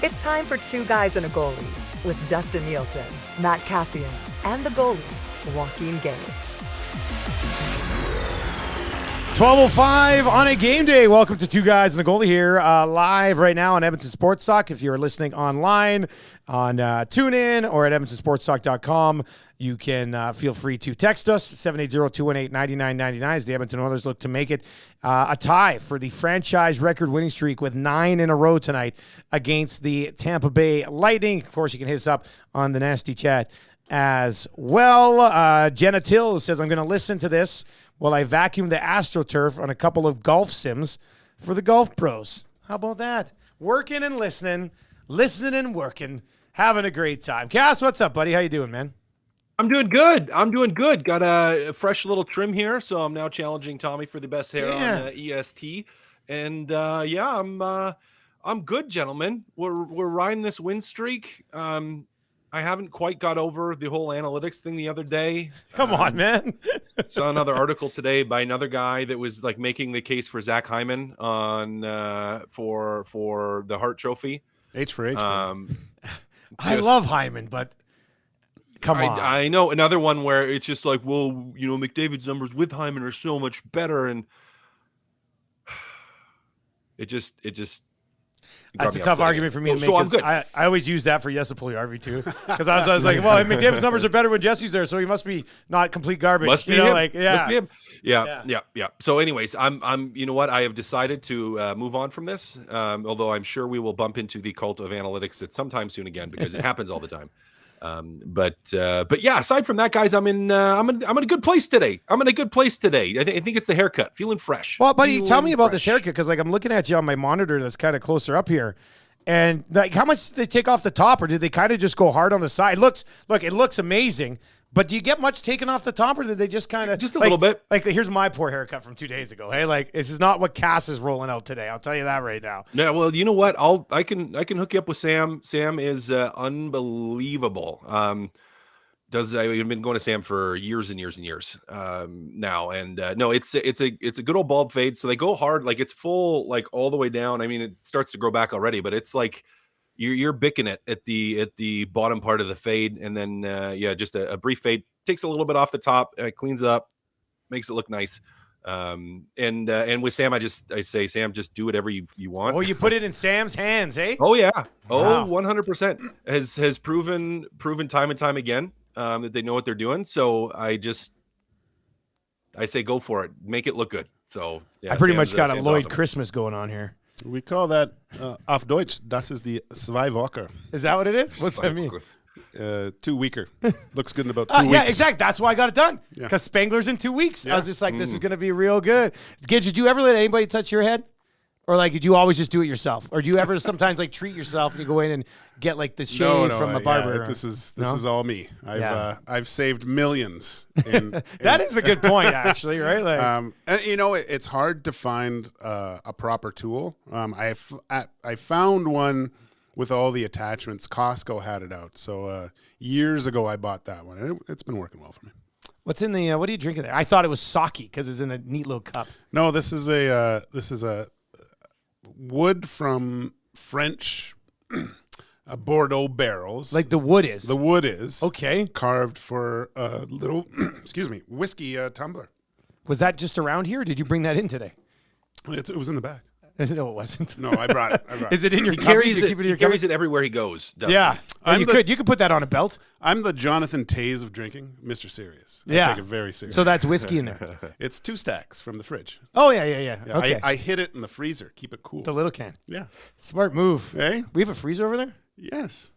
It's time for Two Guys and a Goalie with Dustin Nielson, Matt Kassian, and the goalie, Joaquin Gage. 12:05 on a game day. Welcome to Two Guys and a Goalie here, live right now on Edmonton Sports Talk. If you're listening online on TuneIn or at edmontonsportstalk.com, you can feel free to text us, 780-218-9999 as the Edmonton Oilers look to make it a tie for the franchise record winning streak with 9 in a row tonight against the Tampa Bay Lightning. Of course, you can hit us up on the Nasty Chat as well. Jenna Till says, I'm going to listen to this while I vacuum the AstroTurf on a couple of golf sims for the golf pros. How about that? Working and listening and working, having a great time. Cass, what's up, buddy? How you doing, man? I'm doing good. Got a fresh little trim here, so I'm now challenging Tommy for the best hair on EST. And I'm good, gentlemen. We're riding this win streak. I haven't quite got over the whole analytics thing the other day. Come on, man. Saw another article today by another guy that was like making the case for Zach Hyman on for the Hart Trophy. H for H. I love Hyman, but come on. I know another one where it's just like, well, you know, McDavid's numbers with Hyman are so much better, and it just. That's a tough argument for me to make. I'm good. I always use that for Jesse Puljujarvi too, because I was like, well, McDavid's numbers are better when Jesse's there, so he must be not complete garbage. Must be him. Must be him. Yeah. So, anyways, I'm. You know what? I have decided to move on from this. Although I'm sure we will bump into the cult of analytics at some time soon again, because it happens all the time. But yeah, aside from that, guys, I'm in a good place today. I think it's the haircut. Feeling fresh. Well, buddy, tell me about this haircut, because like I'm looking at you on my monitor that's kind of closer up here, and like how much did they take off the top, or did they kind of just go hard on the side? It looks amazing. But do you get much taken off the top, or did they just kind of just a little bit? Like, here's my poor haircut from 2 days ago. Hey, like this is not what Cass is rolling out today. I'll tell you that right now. Yeah, well, you know what? I can hook you up with Sam. Sam is unbelievable. I've been going to Sam for years and years and years now, and no, it's a good old bald fade. So they go hard, like it's full, like all the way down. I mean, it starts to grow back already, but it's like you're bicking it at the bottom part of the fade, and then just a brief fade, takes a little bit off the top, cleans it up, makes it look nice. And with Sam, I say, Sam, just do whatever you want. Oh, you put it in Sam's hands, eh? Oh yeah. Wow. 100% has proven time and time again that they know what they're doing. So I say go for it, make it look good. So yeah, I pretty much got Sam's a Lloyd awesome. Christmas going on here. We call that auf Deutsch, das ist die zwei Wochen. Is that what it is? What's that mean? 2 weeker. Looks good in about 2 weeks. Yeah, exactly. That's why I got it done. Yeah. Because Spengler's in 2 weeks. Yeah. I was just like, this is going to be real good. Gage, did you ever let anybody touch your head? Or like, did you always just do it yourself? Or do you ever sometimes like treat yourself and you go in and get like the shave from a barber? Yeah, this is all me. I've saved millions. That is a good point, actually, right? Like, and, you know, it's hard to find a proper tool. I found one with all the attachments. Costco had it out. So years ago, I bought that one. And it's been working well for me. what's in the? What are you drinking there? I thought it was sake because it's in a neat little cup. No, this is a wood from French Bordeaux barrels. Like the wood is. The wood is. Okay. Carved for a little, whiskey tumbler. Was that just around here? Or did you bring that in today? It was in the bag. No, it wasn't. No, I brought it. Is it in your He cupboard? carries You it. keep in He your carries cupboard? it everywhere he goes. Dustin. Yeah. Oh, you could put that on a belt. I'm the Jonathan Taze of drinking, Mr. Serious. I Yeah. take it very serious. So that's whiskey in there. It's 2 stacks from the fridge. Oh, yeah. Okay. I hid it in the freezer. Keep it cool. The little can. Yeah. Smart move. Hey? We have a freezer over there Yes.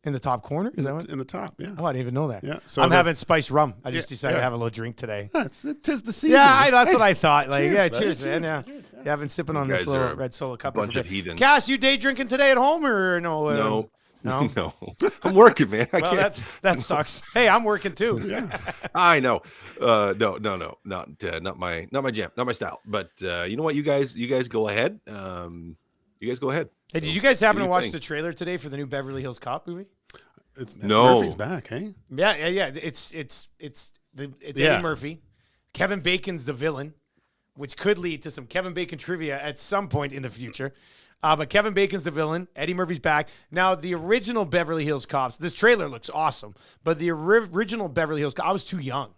in the top corner. Is that what? In the top, yeah. Oh, I didn't even know that. Yeah. So I'm having spiced rum. I just Yeah, decided to yeah. have a little drink today. Tis the season. Yeah, that's Hey, what I thought. Like, cheers, yeah, buddy. cheers, man. Yeah. Cheers, Yeah, I've been sipping on this guys little are red Solo cup. bunch for of heathens. Cass, you day drinking today at home or no? No. No. No. I'm working, man. I Well, can't. that sucks. Hey, I'm working too. I know. No. Not my jam, not my style. But you know what? You guys go ahead. You guys go ahead. Hey, did you guys happen do to you watch think? the trailer today for the new Beverly Hills Cop movie? No. Murphy's back, hey? Yeah. It's Eddie Murphy. Kevin Bacon's the villain, which could lead to some Kevin Bacon trivia at some point in the future. But Kevin Bacon's the villain. Eddie Murphy's back. Now, the original Beverly Hills Cops, this trailer looks awesome, but the original Beverly Hills Cops, I was too young.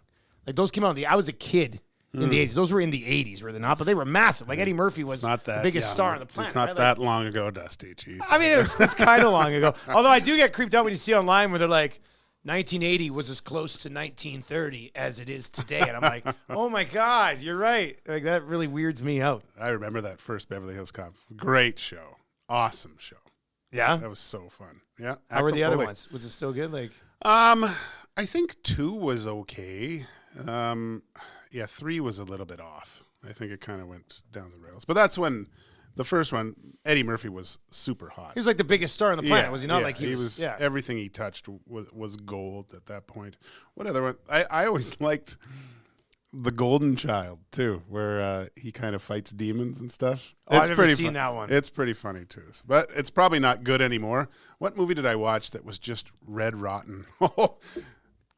Like, those came out, I was a kid in the 80s. Those were in the 80s, were they not? But they were massive. Like, Eddie Murphy was the biggest star on the planet. It's not right? that long ago, Dusty. Jeez. I mean, it's kind of long ago. Although I do get creeped out when you see online where they're like, 1980 was as close to 1930 as it is today. And I'm like, oh, my God, you're right. Like, that really weirds me out. I remember that first Beverly Hills Cop. Great show. Awesome show. Yeah? That was so fun. Yeah. How were Axel the other Foley. ones? Was it still good? Like, I think 2 was okay. 3 was a little bit off. I think it kind of went down the rails. But that's when the first one, Eddie Murphy was super hot. he was like the biggest star on the planet, was he not? Like he was yeah. everything he touched was gold at that point. What other one? I always liked The Golden Child too, where he kind of fights demons and stuff. Oh, I've never seen that one. It's pretty funny too, but it's probably not good anymore. What movie did I watch that was just red rotten?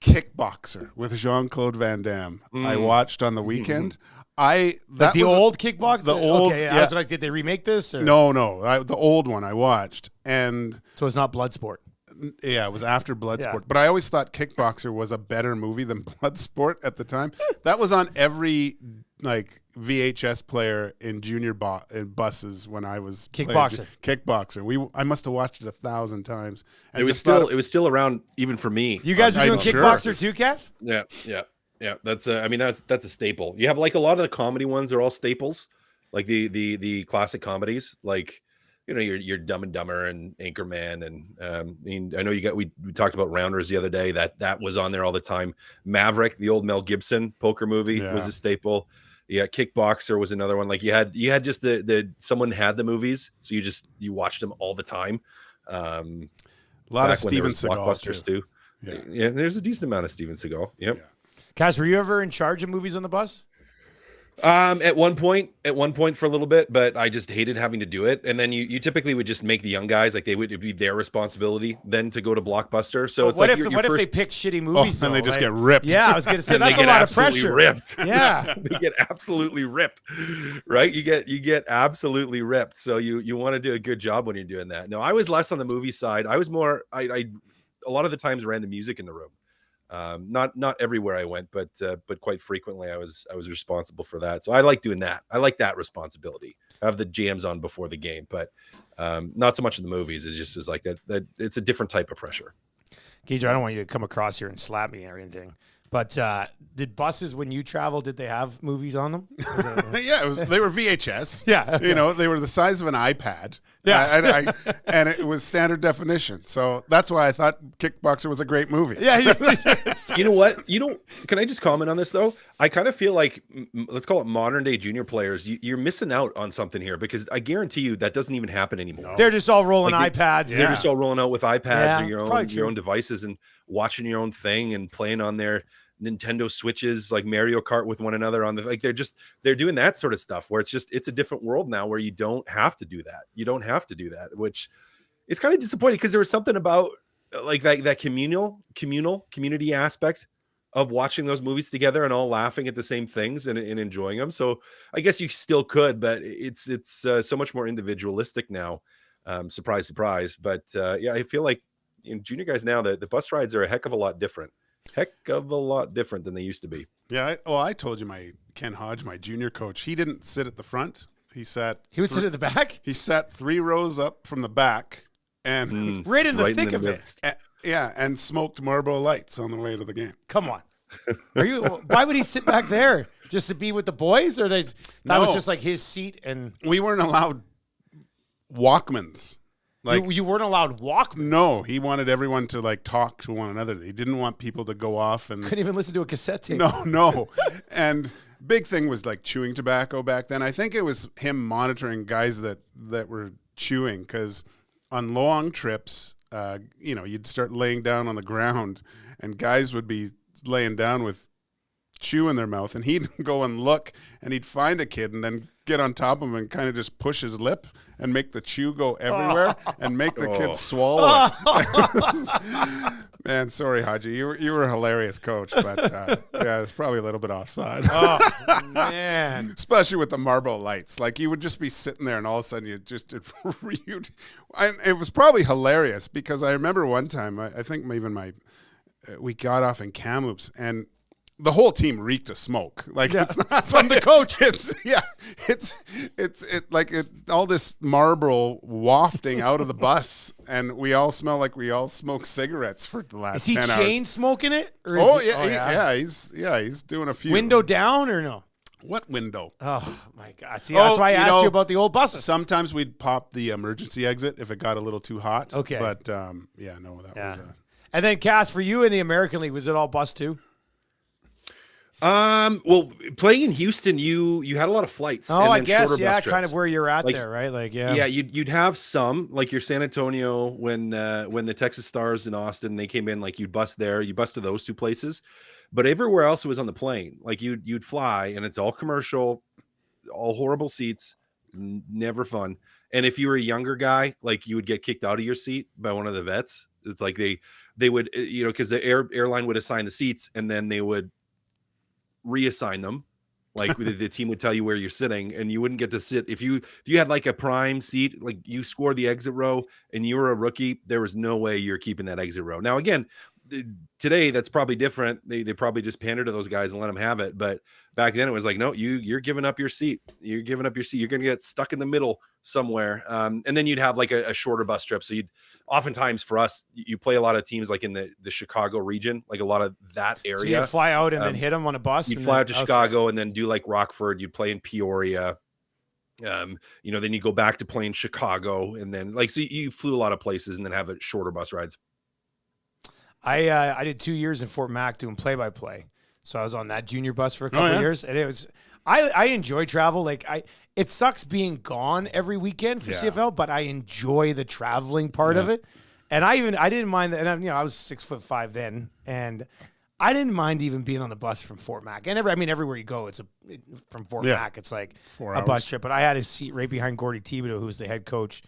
Kickboxer with Jean-Claude Van Damme. I watched on the weekend. Old Kickboxer? The old, okay, I was like, did they remake this? Or? No, the old one I watched, and So it's not Bloodsport. yeah, it was after Bloodsport. Yeah. But I always thought Kickboxer was a better movie than Bloodsport at the time. That was on every like VHS player in junior buses when I was Kickboxer. Kickboxer. I must have watched it 1,000 times. And It was still around even for me. You guys were I'm doing sure. Kickboxer too, Cass? Yeah. That's that's a staple. You have like a lot of the comedy ones are all staples, like the classic comedies, like your Dumb and Dumber and Anchorman, and I know we talked about Rounders the other day. That was on there all the time. Maverick, the old Mel Gibson poker movie, was a staple. Yeah, Kickboxer was another one. Like you had just the someone had the movies, so you watched them all the time. A lot of Steven Seagal blockbusters too. Yeah, there's a decent amount of Steven Seagal. Yep. Yeah. Cass, were you ever in charge of movies on the bus? At one point for a little bit, but I just hated having to do it. And then you typically would just make the young guys, like it'd be their responsibility then to go to Blockbuster. So it's what like if they pick shitty Oh, movies? and they though? just Like- get ripped. Yeah, I was going to say and they that's a get lot of absolutely pressure. ripped. Yeah. They get absolutely ripped, right? You get absolutely ripped. So you want to do a good job when you're doing that. No, I was less on the movie side. I was more, I a lot of the times ran the music in the room. Not everywhere I went, but quite frequently I was responsible for that. So I like doing that. I like that responsibility. I have the jams on before the game, but not so much in the movies. It's just like that it's a different type of pressure. Gage, I don't want you to come across here and slap me or anything. But did buses, when you travel, did they have movies on them? Yeah, they were VHS. Yeah. They were the size of an iPad. Yeah. And it was standard definition. So that's why I thought Kickboxer was a great movie. Yeah. You know what? Can I just comment on this though? I kind of feel like, let's call it modern day junior players. You're missing out on something here because I guarantee you that doesn't even happen anymore. They're just all rolling Like, iPads. They're just all rolling out with iPads Yeah, or your probably own devices and watching your own thing and playing on their Nintendo Switches, like Mario Kart with one another on they're doing that sort of stuff where it's a different world now where you don't have to do that. You don't have to do that, which is kind of disappointing because there was something about like that community aspect of watching those movies together and all laughing at the same things and enjoying them. So I guess you still could, but it's so much more individualistic now. Surprise, surprise. But yeah, I feel like junior guys now, the bus rides are a heck of a lot different than they used to be. Yeah. I told you Ken Hodge, my junior coach, he didn't sit at the front. He would sit at the back? He sat 3 rows up from the back and Right in the thick of it. and smoked Marlboro Lights on the way to the game. Come on. Why would he sit back there? Just to be with the boys? Or that No. was just like his seat and We weren't allowed Walkmans. Like you weren't allowed Walkman? No, he wanted everyone to like talk to one another. He didn't want people to go off and Couldn't even listen to a cassette tape. No. And big thing was like chewing tobacco back then. I think it was him monitoring guys that were chewing because on long trips, you'd start laying down on the ground and guys would be laying down with chew in their mouth and he'd go and look and he'd find a kid and then get on top of him and kind of just push his lip and make the chew go everywhere and make the kid swallow it. Man, sorry, Haji. You were a hilarious coach, but yeah, it's probably a little bit offside. Oh, man. Especially with the Marlboro lights. Like, you would just be sitting there and all of a sudden it was probably hilarious because I remember one time, I think even we got off in Kamloops and the whole team reeked of smoke. Like, it's not from the coach. It's all this Marlboro wafting out of the bus, and we all smell like we all smoked cigarettes for the last 10 hours. Is he chain smoking it? Or He's doing a few. Window down or no? What window? Oh my God! See, that's why I asked you about the old buses. Sometimes we'd pop the emergency exit if it got a little too hot. Okay, but that was. And then Cass, for you in the American League, was it all bus too? Well, playing in Houston, you had a lot of flights. Oh, and I then guess, shorter bus trips. kind of where you're at there, right? Like, yeah, you'd have some, like your San Antonio when the Texas Stars in Austin, they came in, like you'd bus there, you bus to those two places, but everywhere else it was on the plane. Like you'd fly, and it's all commercial, all horrible seats, never fun. And if you were a younger guy, like you would get kicked out of your seat by one of the vets. It's like they would, because the airline would assign the seats, and then they would reassign them. Like the team would tell you where you're sitting, and you wouldn't get to sit. If you had like a prime seat, like you scored the exit row and you were a rookie, there was no way you're keeping that exit row. Now, again, today that's probably different. They probably just pander to those guys and let them have it. But back then it was like, no, you're giving up your seat. You're giving up your seat. You're going to get stuck in the middle somewhere. And then you'd have like a shorter bus trip. So oftentimes for us, you play a lot of teams like in the Chicago region, like a lot of that area. So you'd fly out and then hit them on a bus? You'd fly out to Chicago and then do like Rockford. You'd play in Peoria. Then you go back to playing Chicago. And then so you flew a lot of places and then have shorter bus rides. I did 2 years in Fort Mac doing play-by-play. So I was on that junior bus for a couple of years. And it was, I enjoy travel. Like it sucks being gone every weekend for CFL, but I enjoy the traveling part of it. And I didn't mind that. And I was 6'5" then, and I didn't mind even being on the bus from Fort Mac. And everywhere you go, from Fort Mac, it's like 4 a hours. bus trip. But I had a seat right behind Gordy Thibodeau, who was the head coach.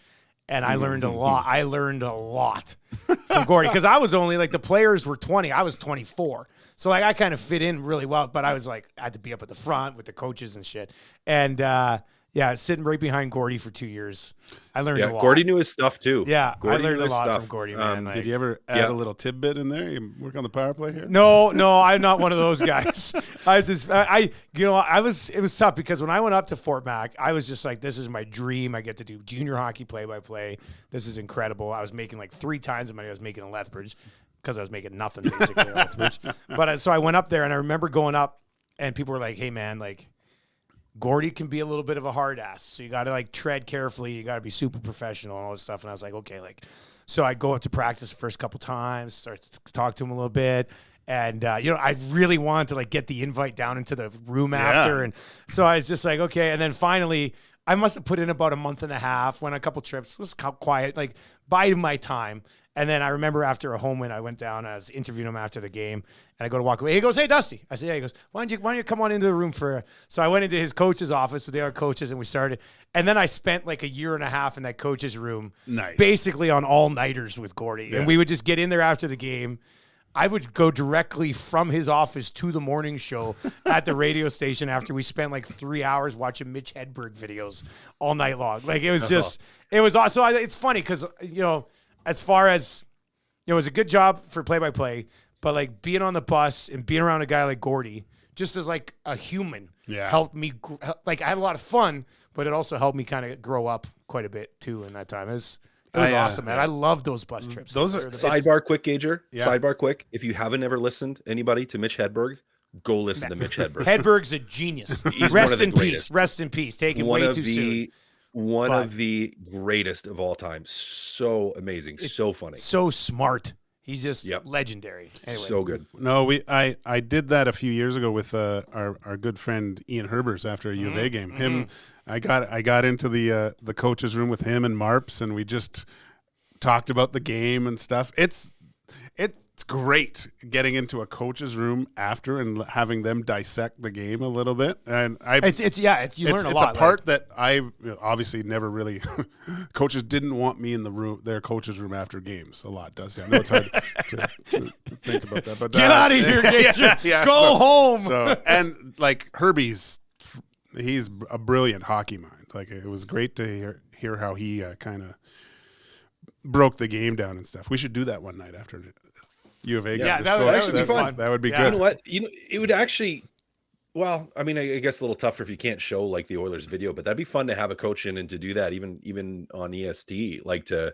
And I learned a lot. I learned a lot from Gordy because I was only the players were 20. I was 24. So I kind of fit in really well. But I was I had to be up at the front with the coaches and shit. And sitting right behind Gordy for 2 years. I learned a lot. Gordy knew his stuff too. Yeah, Gordy I learned knew a lot stuff. from Gordy, man. Did you ever add a little tidbit in there? You work on the power play here? No, I'm not one of those guys. It was tough because when I went up to Fort Mac, I was just like, this is my dream. I get to do junior hockey play-by-play. This is incredible. I was making 3 times the money I was making in Lethbridge because I was making nothing basically in Lethbridge. But so I went up there and I remember going up and people were like, hey man, Gordy can be a little bit of a hard ass. So you got to tread carefully. You got to be super professional and all this stuff. And I was like, okay, so I go up to practice the first couple times, start to talk to him a little bit. And, I really wanted to get the invite down into the room after. And so I was just like, okay. And then finally I must have put in about a month and a half, went on a couple trips, was quiet, bided my time. And then I remember after a home win, I went down and I was interviewing him after the game. And I go to walk away. He goes, hey, Dusty. I said, yeah. He goes, why don't you come on into the room So I went into his coach's office with the other coaches and we started. And then I spent a year and a half in that coach's room. Nice. Basically on all-nighters with Gordy. Yeah. And we would just get in there after the game. I would go directly from his office to the morning show at the radio station after we spent 3 hours watching Mitch Hedberg videos all night long. It was just, it was awesome. So it's funny because, as far as, it was a good job for play-by-play, but being on the bus and being around a guy like Gordy, just as a human, helped me. I had a lot of fun, but it also helped me kind of grow up quite a bit too in that time. It was awesome, man. I love those bus trips. Those are sidebar quick, Gager. Yeah. Sidebar quick. If you haven't ever listened, anybody, to Mitch Hedberg, go listen to Mitch Hedberg. Hedberg's a genius. Rest in peace. Rest in peace. Taken way too soon. One of the greatest of all time. So amazing. So funny. So smart. He's just legendary. Anyway. So good. No, I did that a few years ago with our good friend Ian Herbers after a U of A game. I got into the coach's room with him and Marps, and we just talked about the game and stuff. It's It's great getting into a coach's room after and having them dissect the game a little bit. And you learn a lot. It's a part that I obviously never really. Coaches didn't want me in their coach's room after games a lot. Dusty, I know it's hard to think about that, but get out of here, Gage. Go home. So and like Herbie's, he's a brilliant hockey mind. Like it was great to hear how he kind of broke the game down and stuff. We should do that one night after U of A. Yeah, that would actually be fun. That would be good. You know what? It would actually. Well, I mean, I guess a little tougher if you can't show like the Oilers video, but that'd be fun to have a coach in and to do that, even on EST, like to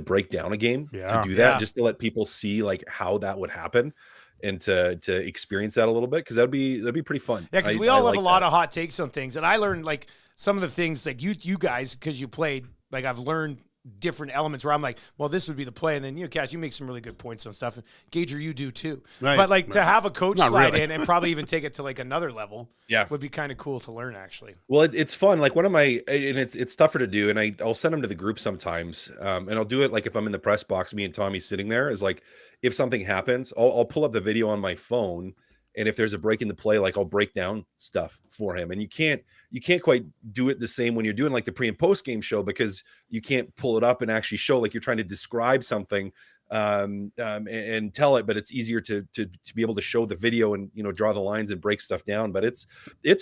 break down a game, to do that, just to let people see like how that would happen. And to experience that a little bit, because that'd be pretty fun. Yeah, because we all have a lot of hot takes on things, and I learned like some of the things like you guys, because you played, like I've learned different elements where I'm like, well, this would be the play, and then Cass, you make some really good points on stuff, and Gager, you do too. Right. But like to have a coach slide in and probably even take it to like another level, would be kind of cool to learn actually. Well, it's fun. Like one of my, and it's tougher to do, and I'll send them to the group sometimes, and I'll do it like if I'm in the press box, me and Tommy sitting there, is like if something happens, I'll pull up the video on my phone. And if there's a break in the play, like I'll break down stuff for him. And you can't quite do it the same when you're doing like the pre and post game show, because you can't pull it up and actually show, like you're trying to describe something and tell it, but it's easier to be able to show the video and, draw the lines and break stuff down. But it's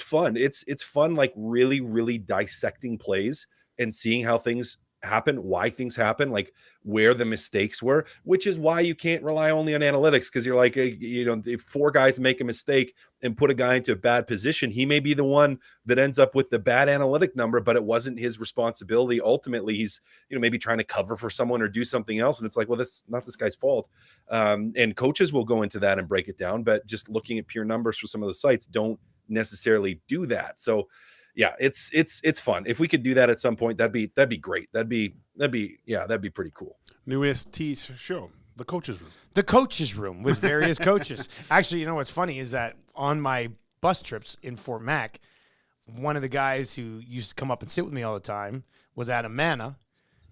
fun. It's fun, like really, really dissecting plays and seeing how things happen, why things happen, like where the mistakes were, which is why you can't rely only on analytics. Because you're like, if four guys make a mistake and put a guy into a bad position, he may be the one that ends up with the bad analytic number, but it wasn't his responsibility. Ultimately, he's maybe trying to cover for someone or do something else, and it's like, well, that's not this guy's fault. And coaches will go into that and break it down, but just looking at pure numbers for some of the sites don't necessarily do that. So yeah, it's fun. If we could do that at some point, that'd be great. That'd be pretty cool. New ST show, the coaches room. The coaches room with various coaches. Actually, what's funny is that on my bus trips in Fort Mac, one of the guys who used to come up and sit with me all the time was Adam Manna,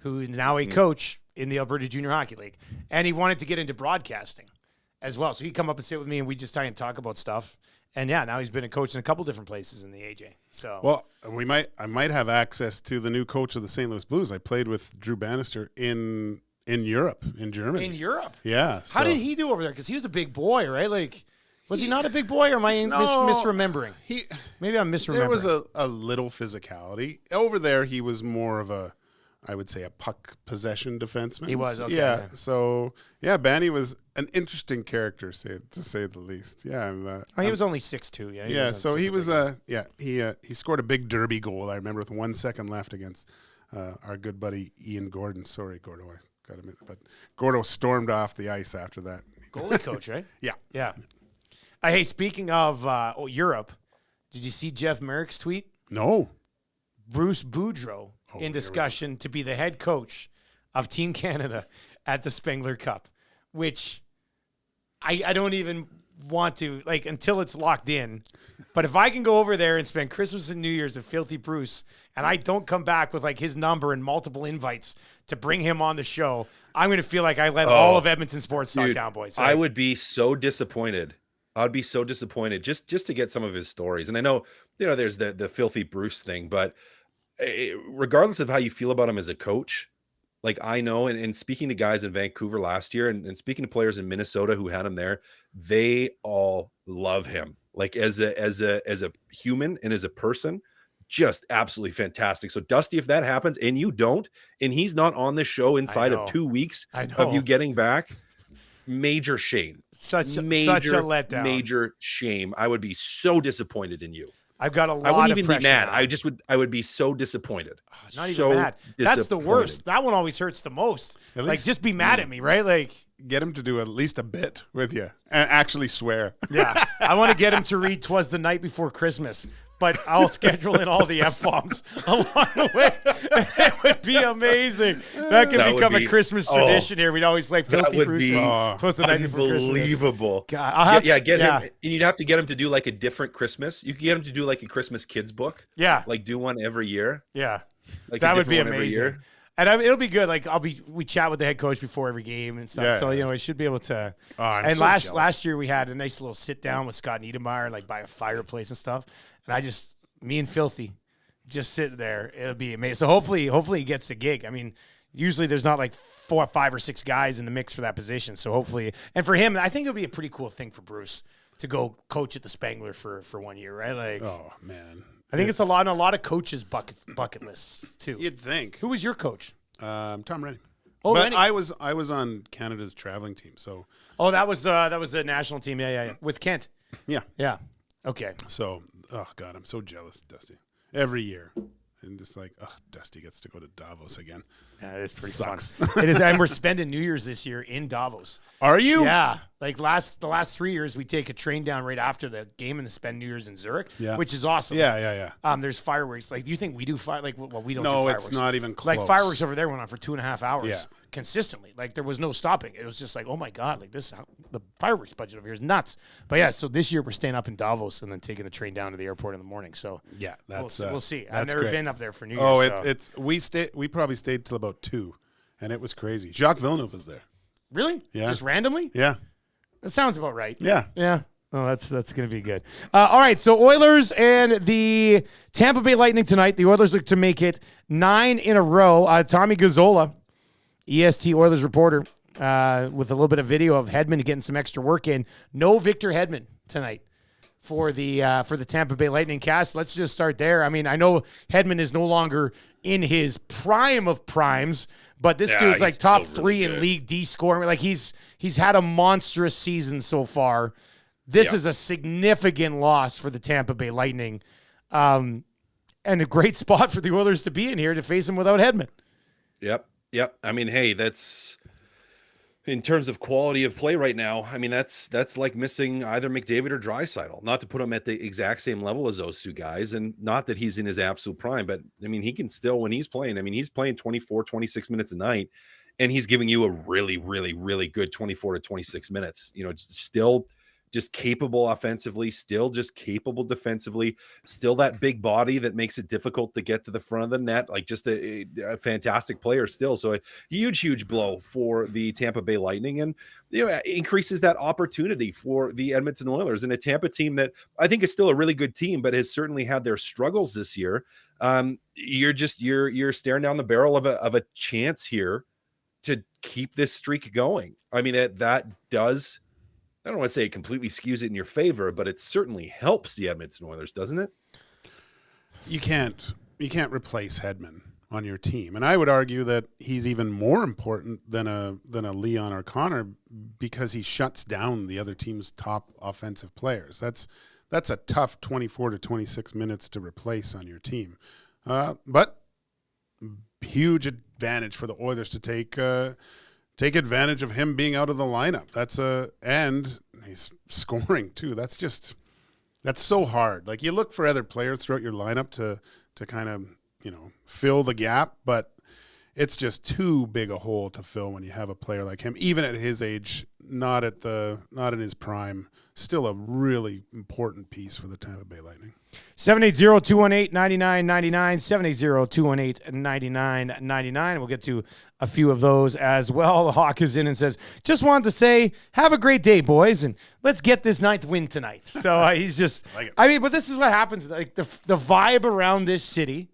who is now a coach in the Alberta Junior Hockey League, and he wanted to get into broadcasting as well. So he'd come up and sit with me, and we just try and talk about stuff. And now he's been a coach in a couple different places in the AJ. So well, I might have access to the new coach of the St. Louis Blues. I played with Drew Bannister in Europe, in Germany. In Europe, yeah. How did he do over there? Because he was a big boy, right? Like, was he not a big boy, or am I misremembering? Maybe I'm misremembering. There was a little physicality over there. He was more of a, I would say, a puck possession defenseman. He was, okay. Yeah. So, Banny was an interesting character, to say the least. Yeah. He was only 6'2". Yeah. Yeah. So he was he scored a big derby goal. I remember with 1 second left against our good buddy Ian Gordon. Sorry, Gordo, I got him. But Gordo stormed off the ice after that. Goalie coach, right? Yeah. Yeah. Hey, speaking of Europe, did you see Jeff Merrick's tweet? No. Bruce Boudreau in discussion to be the head coach of Team Canada at the Spengler Cup, which I don't even want to, like, until it's locked in. But if I can go over there and spend Christmas and New Year's with Filthy Bruce, and I don't come back with, like, his number and multiple invites to bring him on the show, I'm going to feel like I let all of Edmonton sports talk down, boys. So, I would be so disappointed. I'd be so disappointed just to get some of his stories. And I know, there's the Filthy Bruce thing, but regardless of how you feel about him as a coach, like I know, and speaking to guys in Vancouver last year and speaking to players in Minnesota who had him there, they all love him. Like as a human and as a person, just absolutely fantastic. So Dusty, if that happens and you don't, and he's not on the show inside of 2 weeks of you getting back, major shame. Such a letdown. Major shame. I would be so disappointed in you. I've got a lot I wouldn't of even pressure be mad. now. I would be so disappointed. Not even mad. That's the worst. That one always hurts the most. Like, just be mad at me, right? Like, get him to do at least a bit with you and actually swear. Yeah. I want to get him to read "'Twas the Night Before Christmas," but I'll schedule in all the F-bombs along the way. It would be amazing. That could become a Christmas tradition here. We'd always play Filthy Bruce's "'Twas the Night Before Christmas." Unbelievable. God, get him. And you'd have to get him to do like a different Christmas. You could get him to do like a Christmas kids book. Yeah. Like do one every year. Yeah. Like that would be amazing. And it'll be good. Like we chat with the head coach before every game and stuff. Yeah, so yeah. I should be able to. I'm so last year we had a nice little sit down with Scott Niedermayer, like by a fireplace and stuff. And me and Filthy, just sitting there. It'll be amazing. So hopefully he gets the gig. I mean, usually there's not like 4, 5, or 6 guys in the mix for that position. So hopefully, and for him, I think it'll be a pretty cool thing for Bruce to go coach at the Spengler for 1 year, right? Like, Oh man, I think it's a lot of coaches' bucket lists too. you'd think. Who was your coach? Tom Rennie. Oh, but Rennie. I was on Canada's traveling team, so Oh, that was the national team. Yeah. With Kent. yeah. Yeah. Okay. So, oh god, I'm so jealous, Dusty. Every year, and just like, oh, Dusty gets to go to Davos again. Yeah, it's pretty Sucks. fun. It is, and we're spending New Year's this year in Davos. Are you? Yeah, like the last 3 years, we take a train down right after the game and spend New Year's in Zurich, Yeah. which is awesome. Yeah. There's fireworks. Like, do you think we do we don't do No, fireworks. it's not even close. Like, fireworks over there went on for 2.5 hours Yeah. consistently. Like, there was no stopping. It was just like, oh my God, like the fireworks budget over here is nuts. But yeah, so this year we're staying up in Davos and then taking the train down to the airport in the morning. So Yeah, that's we'll see. I've that's never great. been up there for New Year's. Oh, so. we probably stayed till about 2, and it was crazy. Jacques Villeneuve was there. Really? Yeah. Just randomly? Yeah. That sounds about right. Yeah. Yeah. Oh, that's going to be good. All right, so Oilers and the Tampa Bay Lightning tonight. The Oilers look to make it 9 in a row. Tommy Gazzola, EST Oilers reporter, with a little bit of video of Hedman getting some extra work in. No Victor Hedman tonight for the Tampa Bay Lightning cast. Let's just start there. I mean, I know Hedman is no longer in his prime of primes, but this dude's like he's top still 3 really in good. league D scoring. Like he's had a monstrous season so far. This Yeah. is a significant loss for the Tampa Bay Lightning, and a great spot for the Oilers to be in here to face him without Hedman. Yep. I mean, hey, that's in terms of quality of play right now. I mean, that's like missing either McDavid or Draisaitl. Not to put him at the exact same level as those two guys, and not that he's in his absolute prime, but I mean, he can still, when he's playing, I mean, he's playing 24, 26 minutes a night, and he's giving you a really, really, really good 24 to 26 minutes. You know, still just capable offensively, still just capable defensively, still that big body that makes it difficult to get to the front of the net. Like just a fantastic player still. So a huge blow for the Tampa Bay Lightning, and increases that opportunity for the Edmonton Oilers, and a Tampa team that I think is still a really good team, but has certainly had their struggles this year. You're staring down the barrel of a chance here to keep this streak going. I mean, that does, I don't want to say it completely skews it in your favor, but it certainly helps the Edmonton Oilers, doesn't it? You can't replace Hedman on your team, and I would argue that he's even more important than a Leon or Connor, because he shuts down the other team's top offensive players. That's a tough 24 to 26 minutes to replace on your team, but huge advantage for the Oilers to take advantage of him being out of the lineup. And he's scoring too. That's so hard. Like, you look for other players throughout your lineup to kind of, fill the gap, but it's just too big a hole to fill when you have a player like him, even at his age, not in his prime, still a really important piece for the Tampa Bay Lightning. 780-218-9999, 780-218-9999. We'll get to a few of those as well. The Hawk is in and says, just wanted to say, have a great day, boys, and let's get this 9th win tonight. So he's just, Like it. I mean, but this is what happens. Like the vibe around this city,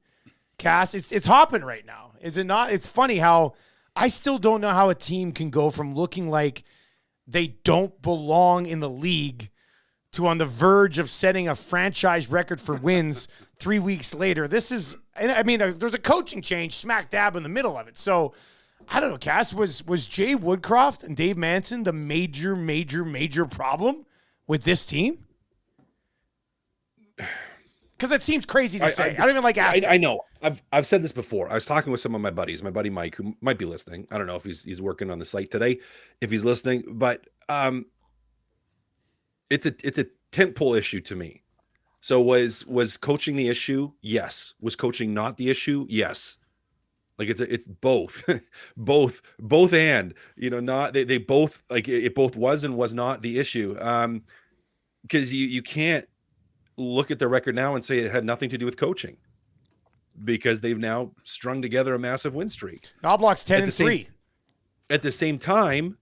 Cass, it's hopping right now. Is it not? It's funny how I still don't know how a team can go from looking like they don't belong in the league to on the verge of setting a franchise record for wins 3 weeks later. This is, I mean, there's a coaching change smack dab in the middle of it. So I don't know, Cass, was Jay Woodcroft and Dave Manson the major problem with this team? Because it seems crazy to say. I don't even like asking. I know. I've said this before. I was talking with some of my buddies, my buddy Mike, who might be listening. I don't know if he's working on the site today, if he's listening, but it's a tentpole issue to me. So was coaching the issue? Yes. Was coaching not the issue? Yes. Like it's both, both, and not they both, like it both was and was not the issue. Because you can't look at the record now and say it had nothing to do with coaching. because they've now strung together a massive win streak. Knobloch's 10-3. At the same time,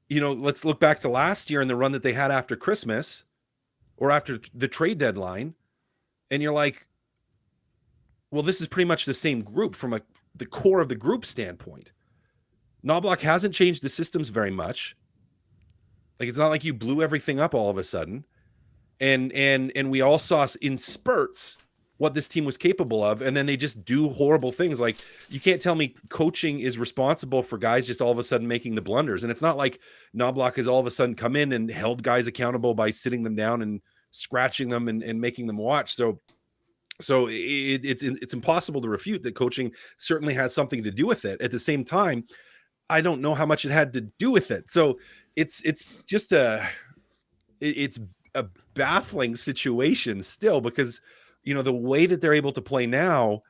let's look back to last year and the run that they had after Christmas or after the trade deadline. And you're like, well, this is pretty much the same group from the core of the group standpoint. Knobloch hasn't changed the systems very much. Like, it's not like you blew everything up all of a sudden. And we all saw in spurts what this team was capable of, and then they just do horrible things. Like, you can't tell me coaching is responsible for guys just all of a sudden making the blunders. And it's not like Knobloch has all of a sudden come in and held guys accountable by sitting them down and scratching them and making them watch. So it's impossible to refute that coaching certainly has something to do with it. At the same time, I don't know how much it had to do with it. So it's just a baffling situation still, because the way that they're able to play now,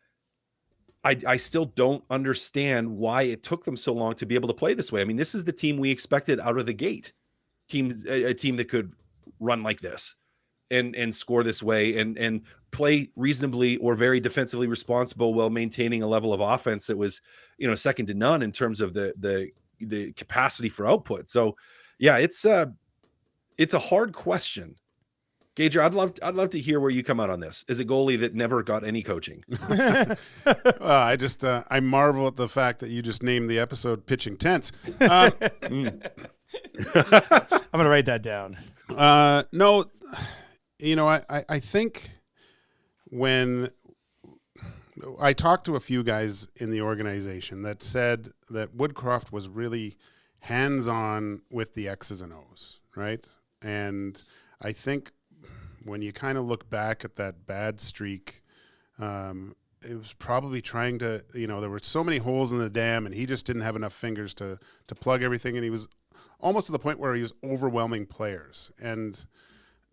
I still don't understand why it took them so long to be able to play this way. I mean, this is the team we expected out of the gate, a team that could run like this and score this way and play reasonably or very defensively responsible while maintaining a level of offense that was, second to none in terms of the capacity for output. So yeah, it's a hard question. Gage, I'd love to hear where you come out on this as a goalie that never got any coaching. I marvel at the fact that you just named the episode Pitching Tense. I'm going to write that down. No, I think when I talked to a few guys in the organization that said that Woodcroft was really hands-on with the X's and O's, right? And I think when you kind of look back at that bad streak, it was probably trying to, there were so many holes in the dam and he just didn't have enough fingers to plug everything. And he was almost to the point where he was overwhelming players. And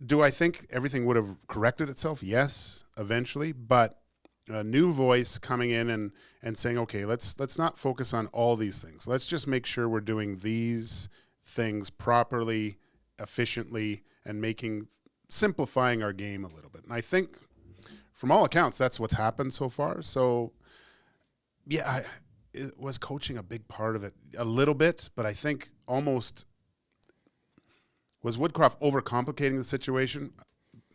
do I think everything would have corrected itself? Yes, eventually. But a new voice coming in and saying, okay, let's not focus on all these things. Let's just make sure we're doing these things properly, efficiently, and simplifying our game a little bit. And I think from all accounts, that's what's happened so far. So yeah, it was coaching a big part of it a little bit, but I think almost was Woodcroft overcomplicating the situation?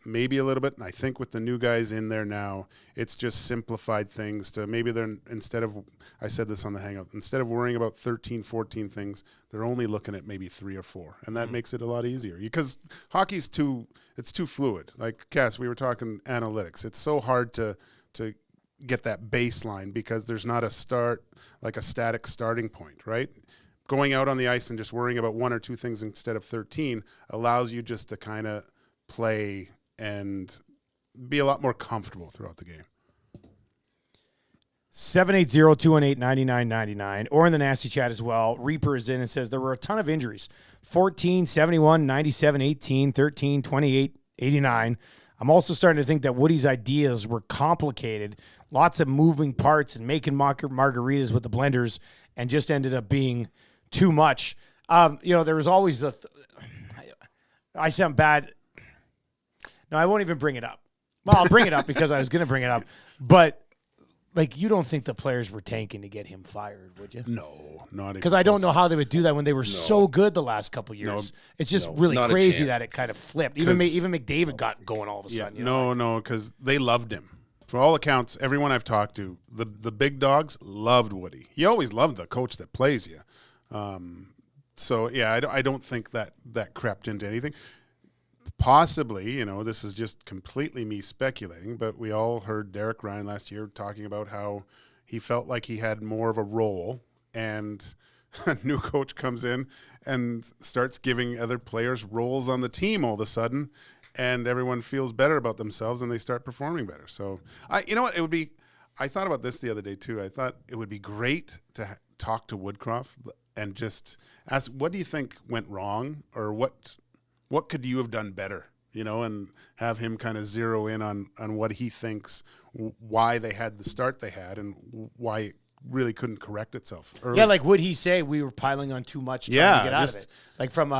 Maybe a little bit. And I think with the new guys in there now, it's just simplified things to maybe I said this on the Hangout, instead of worrying about 13, 14 things, they're only looking at maybe 3 or 4. And that makes it a lot easier because hockey's too fluid. Like Cass, we were talking analytics. It's so hard to get that baseline because there's not a static starting point, right? Going out on the ice and just worrying about 1 or 2 things instead of 13 allows you just to kind of play and be a lot more comfortable throughout the game. 780-218-9999 or in the nasty chat as well. Reaper is in and says there were a ton of injuries. 14, 71, 97, 18, 13, 28, 89. I'm also starting to think that Woody's ideas were complicated. Lots of moving parts and making margaritas with the blenders and just ended up being too much. There was always I sound bad. No, I won't even bring it up. Well, I'll bring it up because I was going to bring it up. But, you don't think the players were tanking to get him fired, would you? No, not because I don't know how they would do that when they were so good the last couple of years. It's just really crazy that it kind of flipped. Even McDavid got going all of a sudden. No, because they loved him. For all accounts, everyone I've talked to, the big dogs loved Woody. You always love the coach that plays you. So, yeah, I don't think that crept into anything. Possibly, this is just completely me speculating, but we all heard Derek Ryan last year talking about how he felt like he had more of a role, and a new coach comes in and starts giving other players roles on the team all of a sudden, and everyone feels better about themselves and they start performing better. So, I thought about this the other day too. I thought it would be great to talk to Woodcroft and just ask, what do you think went wrong, or what could you have done better, and have him kind of zero in on what he thinks, why they had the start they had and why it really couldn't correct itself early. Yeah, would he say we were piling on too much trying to get out of it? From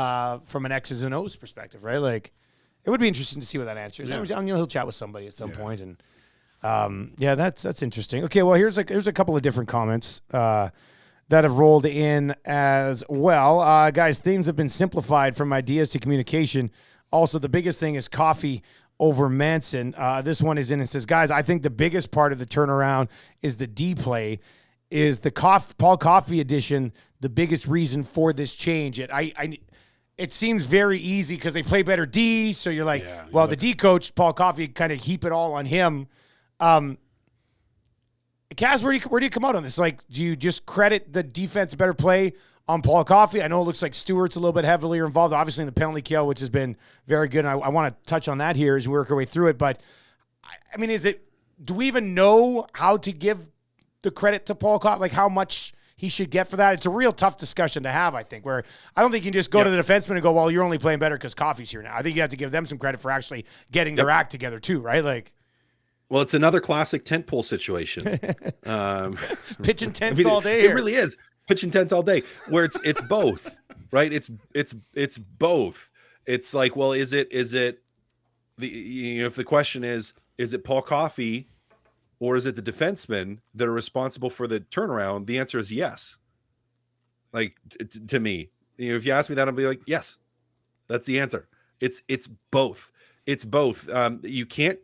an X's and O's perspective, right? It would be interesting to see what that answer is. Yeah. He'll chat with somebody at some point, and Yeah, that's interesting. Okay, well, here's a couple of different comments that have rolled in as well. Guys, things have been simplified from ideas to communication. Also, the biggest thing is Coffey over Manson. This one is in and says, guys, I think the biggest part of the turnaround is the D play. Is the Paul Coffey edition the biggest reason for this change? It seems very easy because they play better D, so you're like, the D coach, Paul Coffey, kind of heap it all on him. Kaz, where do you come out on this? Like, do you just credit the defense better play on Paul Coffey? I know it looks like Stewart's a little bit heavily involved, obviously in the penalty kill, which has been very good. And I want to touch on that here as we work our way through it. But I mean, do we even know how to give the credit to Paul Coffey? Like how much he should get for that? It's a real tough discussion to have, I think, where I don't think you can just go to the defenseman and go, well, you're only playing better because Coffey's here now. I think you have to give them some credit for actually getting their act together too, right? Like, well, it's another classic tentpole situation. Pitching tents all day. It really is pitching tents all day. Where it's both, right? It's both. It's like, well, is it if the question is it Paul Coffey or is it the defensemen that are responsible for the turnaround? The answer is yes. Like to me, if you ask me that, I'll be like, yes, that's the answer. It's both. It's both. You can't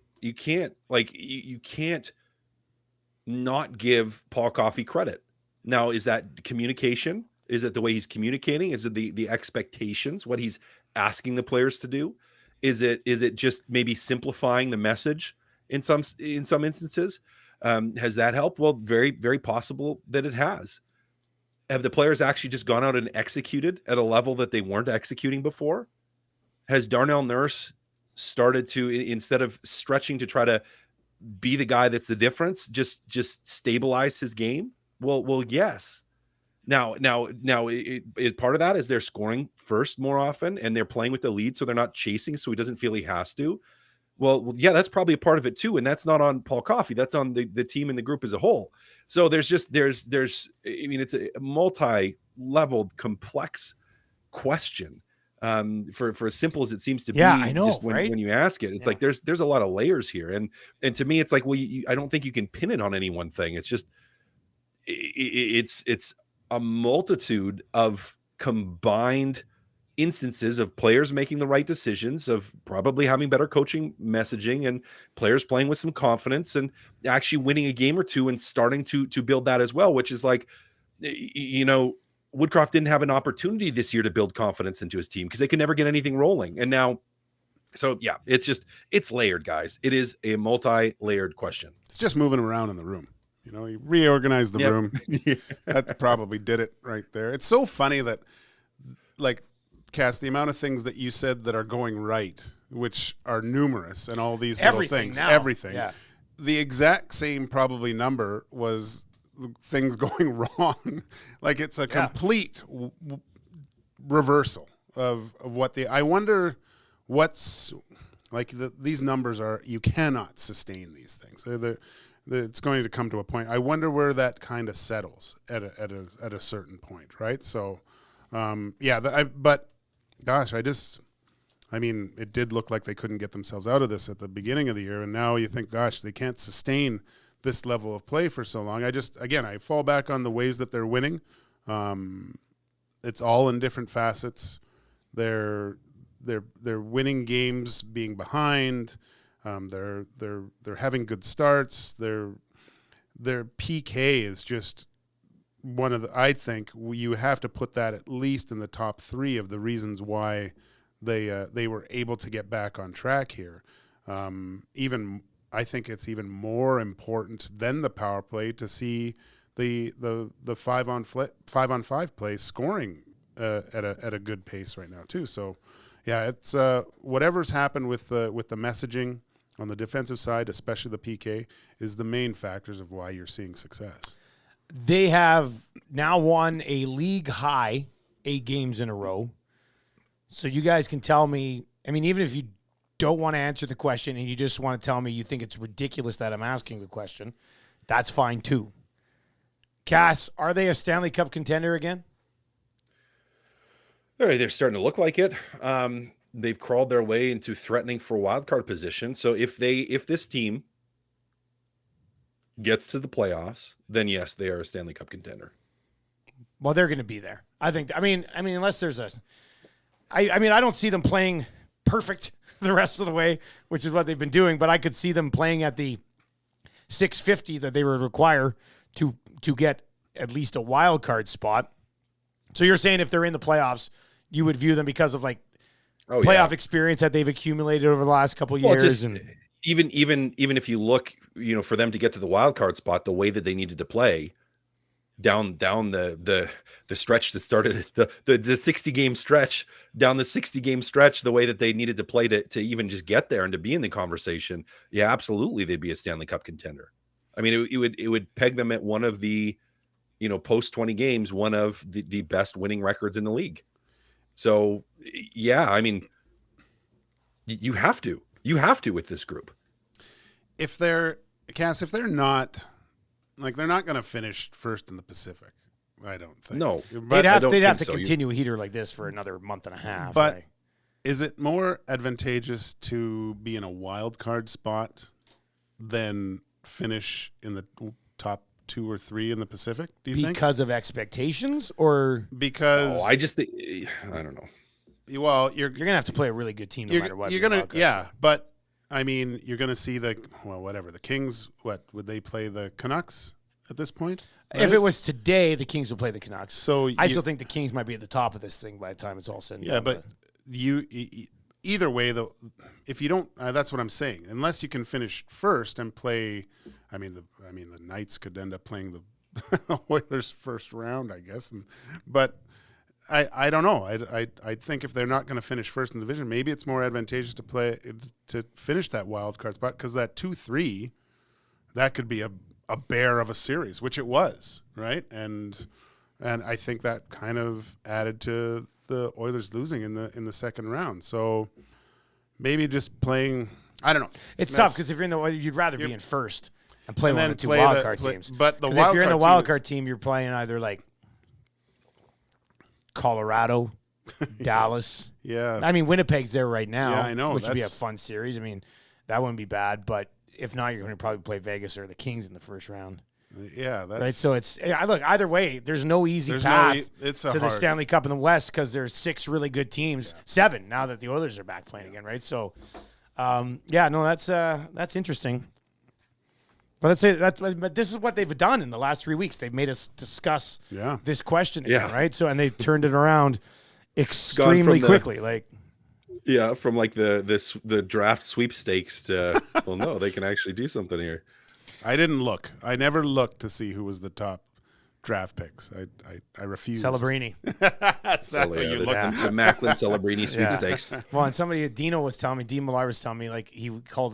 not give Paul Coffey credit. Now, is that communication? Is it the way he's communicating? Is it the expectations, what he's asking the players to do? Is it just maybe simplifying the message in some instances? Has that helped? Well, very, very possible that it has. Have the players actually just gone out and executed at a level that they weren't executing before? Has Darnell Nurse started to, instead of stretching to try to be the guy that's the difference, just stabilize his game? Well, yes. Now, part of that is they're scoring first more often, and they're playing with the lead, so they're not chasing, so he doesn't feel he has to. Well, yeah, that's probably a part of it too, and that's not on Paul Coffey. That's on the team and the group as a whole. So there's I mean, it's a multi-leveled, complex question. For as simple as it seems to be, I know, just right? when you ask it, it's like there's a lot of layers here, and to me, it's like, well, I don't think you can pin it on any one thing. It's just it's a multitude of combined instances of players making the right decisions, of probably having better coaching messaging, and players playing with some confidence and actually winning a game or two and starting to build that as well, which is like, Woodcroft didn't have an opportunity this year to build confidence into his team because they could never get anything rolling. And now, so yeah, it's layered, guys. It is a multi-layered question. It's just moving around in the room. You reorganize the room. That probably did it right there. It's so funny that, like, Cass, the amount of things that you said that are going right, which are numerous, and all these little things, now. everything. Yeah. The exact same probably number was things going wrong. Like, it's a complete reversal of what I wonder what's like these numbers are. You cannot sustain these things. It's going to come to a point. I wonder where that kind of settles at a certain point, right? So, but gosh, I mean, it did look like they couldn't get themselves out of this at the beginning of the year, and now you think, gosh, they can't sustain this level of play for so long. I fall back on the ways that they're winning. It's all in different facets. They're winning games being behind. They're having good starts. Their PK is just one of the. I think you have to put that at least in the top 3 of the reasons why they were able to get back on track here. I think it's even more important than the power play to see the 5-on-5 play scoring at a good pace right now too. So yeah, it's whatever's happened with the messaging on the defensive side, especially the PK, is the main factors of why you're seeing success. They have now won a league high 8 games in a row. So you guys can tell me, I mean, even if you don't want to answer the question and you just want to tell me you think it's ridiculous that I'm asking the question, that's fine too. Cass, are they a Stanley Cup contender again? They're starting to look like it. They've crawled their way into threatening for wild card position. So if this team gets to the playoffs, then yes, they are a Stanley Cup contender. Well, they're going to be there. I think. I mean, unless there's I mean, I don't see them playing perfect the rest of the way, which is what they've been doing. But I could see them playing at the 650 that they would require to get at least a wild card spot. So you're saying if they're in the playoffs, you would view them because of like playoff experience that they've accumulated over the last couple of years. Just, and even if you look, for them to get to the wild card spot, the way that they needed to play down the stretch that started the 60 game stretch, down the 60 game stretch, the way that they needed to play to even just get there and to be in the conversation. Yeah, absolutely. They'd be a Stanley Cup contender. I mean, it would peg them at one of the, post 20 games, one of the best winning records in the league. So yeah, I mean, you have to with this group. If they're not they're not going to finish first in the Pacific, I don't think. No, but they'd have to continue a heater like this for another month and a half. But right? Is it more advantageous to be in a wild card spot than finish in the top 2 or 3 in the Pacific? Do you think because of expectations or because I just think, I don't know. Well, you're gonna have to play a really good team no matter what. You're gonna, yeah, but I mean, you're gonna see the Kings. What would they play the Canucks at this point? Right? If it was today, the Kings would play the Canucks. So I still think the Kings might be at the top of this thing by the time it's all said and done. Yeah, but either way, though, if you don't, that's what I'm saying. Unless you can finish first and play, the Knights could end up playing the Oilers first round, I guess. But I don't know. I think if they're not going to finish first in the division, maybe it's more advantageous to finish that wild card spot, because that 2-3, that could be a bear of a series, which it was, right? And I think that kind of added to the Oilers losing in the second round. So maybe just playing, I don't know. It's tough because if you're in the, you'd rather be in first and play one of the two wild card teams. But if you're in the wild card team, you're playing either like Colorado, Dallas. Yeah. I mean, Winnipeg's there right now. Yeah, I know. Which would be a fun series. I mean, that wouldn't be bad. But if not, you're going to probably play Vegas or the Kings in the first round. Yeah. That's, right. So look, either way, there's no easy path to the Stanley Cup in the West because there's 6 really good teams, 7 now that the Oilers are back playing again, right? So, that's interesting. But let's say but this is what they've done in the last 3 weeks. They've made us discuss this question again, right? So, and they turned it around extremely quickly. From the draft sweepstakes to no, they can actually do something here. I didn't look. I never looked to see who was the top draft picks. I refused. Celebrini. The Macklin Celebrini sweepstakes. Well, and Dino Mullar was telling me, like, he called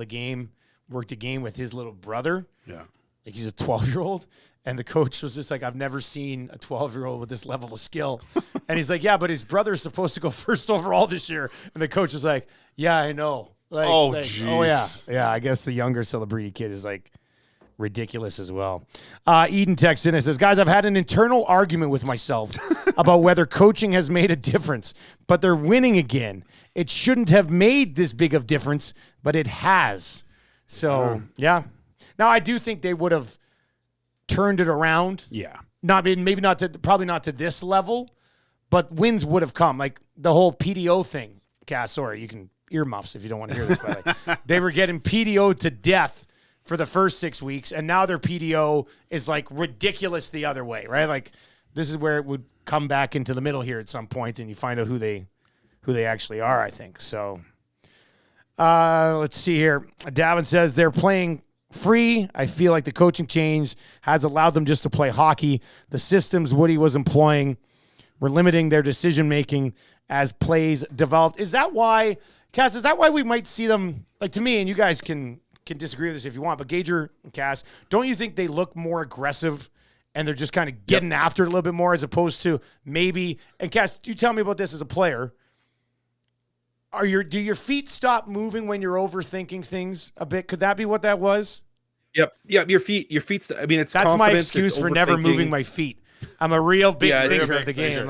worked a game with his little brother. Yeah. Like, he's a 12-year-old. And the coach was just like, I've never seen a 12-year-old with this level of skill. And he's like, yeah, but his brother's supposed to go first overall this year. And the coach was like, yeah, I know. Jeez. Oh, yeah. Yeah, I guess the younger Celebrini kid is like ridiculous as well. Eden texts in and says, guys, I've had an internal argument with myself about whether coaching has made a difference, but they're winning again. It shouldn't have made this big of difference, but it has. So, yeah. Now, I do think they would have turned it around. Yeah. Probably not to this level, but wins would have come. Like the whole PDO thing. Cass, sorry, you can earmuffs if you don't want to hear this, by the way. They were getting PDO to death for the first 6 weeks, and now their PDO is like ridiculous the other way, right? Like this is where it would come back into the middle here at some point, and you find out who they actually are, I think. So let's see here. Davin says they're playing free. I feel like the coaching change has allowed them just to play hockey. The systems Woody was employing were limiting their decision-making as plays developed. Is that why, Cass, we might see them, like, to me, and you guys can disagree with this if you want, but Gager and Cass, don't you think they look more aggressive and they're just kind of getting after it a little bit more as opposed to maybe, and Cass, you tell me about this as a player. Do your feet stop moving when you're overthinking things a bit? Could that be what that was? Yep. Your feet. I mean, it's that's my excuse for never moving my feet. I'm a real big thinker of the game.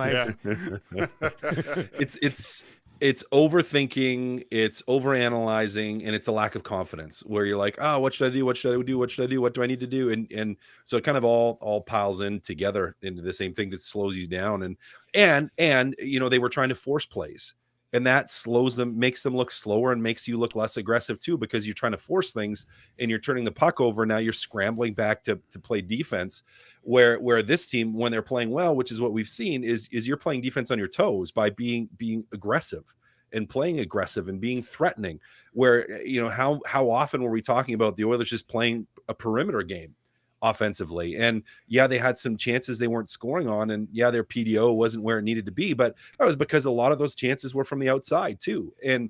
it's overthinking, it's overanalyzing, and it's a lack of confidence where you're like, oh, what should I do? What should I do? What should I do? What do I need to do? And so it kind of all piles in together into the same thing that slows you down. And they were trying to force plays, and that slows them, makes them look slower, and makes you look less aggressive too, because you're trying to force things and you're turning the puck over. Now you're scrambling back to play defense, where this team, when they're playing well, which is what we've seen, is you're playing defense on your toes by being aggressive and playing aggressive and being threatening. Where, how often were we talking about the Oilers just playing a perimeter game offensively? And yeah, they had some chances they weren't scoring on, and yeah, their PDO wasn't where it needed to be, but that was because a lot of those chances were from the outside too. And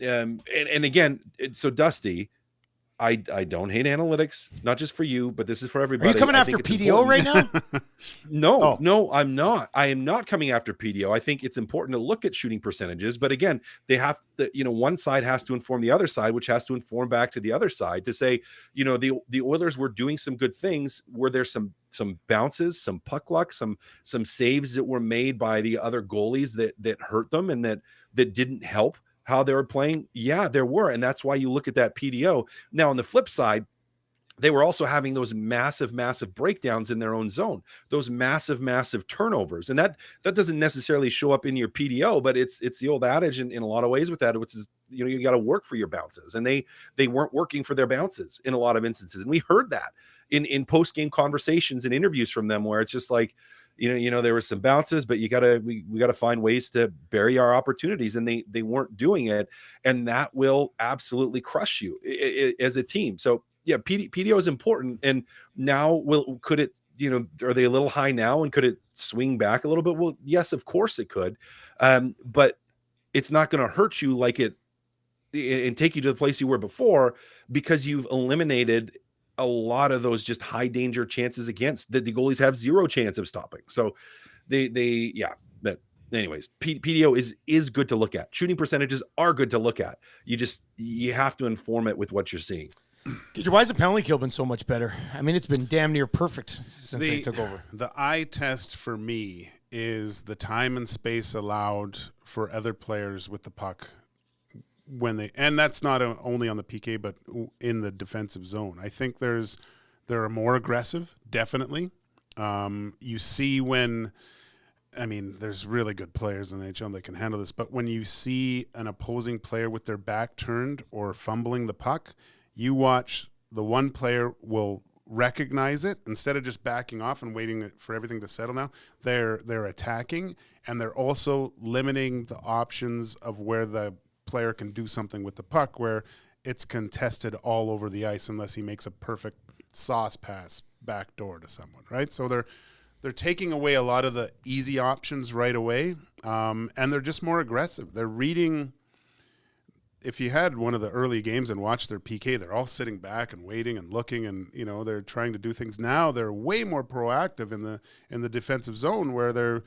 again, so Dusty, I don't hate analytics, not just for you, but this is for everybody. Are you coming after PDO right now? No, I'm not. I am not coming after PDO. I think it's important to look at shooting percentages, but again, they have to, one side has to inform the other side, which has to inform back to the other side to say, the Oilers were doing some good things. Were there some bounces, some puck luck, some saves that were made by the other goalies that hurt them and that didn't help how they were playing? Yeah, there were. And that's why you look at that PDO. Now, on the flip side, they were also having those massive breakdowns in their own zone, those massive turnovers. And that doesn't necessarily show up in your PDO, but it's the old adage in a lot of ways with that, which is, you got to work for your bounces. And they weren't working for their bounces in a lot of instances. And we heard that in post-game conversations and interviews from them, where it's just like, there were some bounces, but we got to find ways to bury our opportunities, and they weren't doing it, and that will absolutely crush you as a team. So yeah, PDO is important, and now could it? Are they a little high now, and could it swing back a little bit? Well, yes, of course it could, but it's not going to hurt you like it and take you to the place you were before, because you've eliminated a lot of those just high danger chances against that the goalies have zero chance of stopping. So but anyways, PDO is good to look at. Shooting percentages are good to look at. You have to inform it with what you're seeing. Why has the penalty kill been so much better? I mean, it's been damn near perfect since they took over. The eye test for me is the time and space allowed for other players with the puck and that's not only on the PK, but in the defensive zone. I think they're more aggressive, definitely. You see there's really good players in the NHL that can handle this, but when you see an opposing player with their back turned or fumbling the puck, you watch the one player will recognize it instead of just backing off and waiting for everything to settle. Now they're attacking, and they're also limiting the options of where the player can do something with the puck, where it's contested all over the ice unless he makes a perfect sauce pass back door to someone, right? So they're taking away a lot of the easy options right away, and they're just more aggressive. They're reading. If you had one of the early games and watched their PK, they're all sitting back and waiting and looking, and they're trying to do things. Now they're way more proactive in the defensive zone, where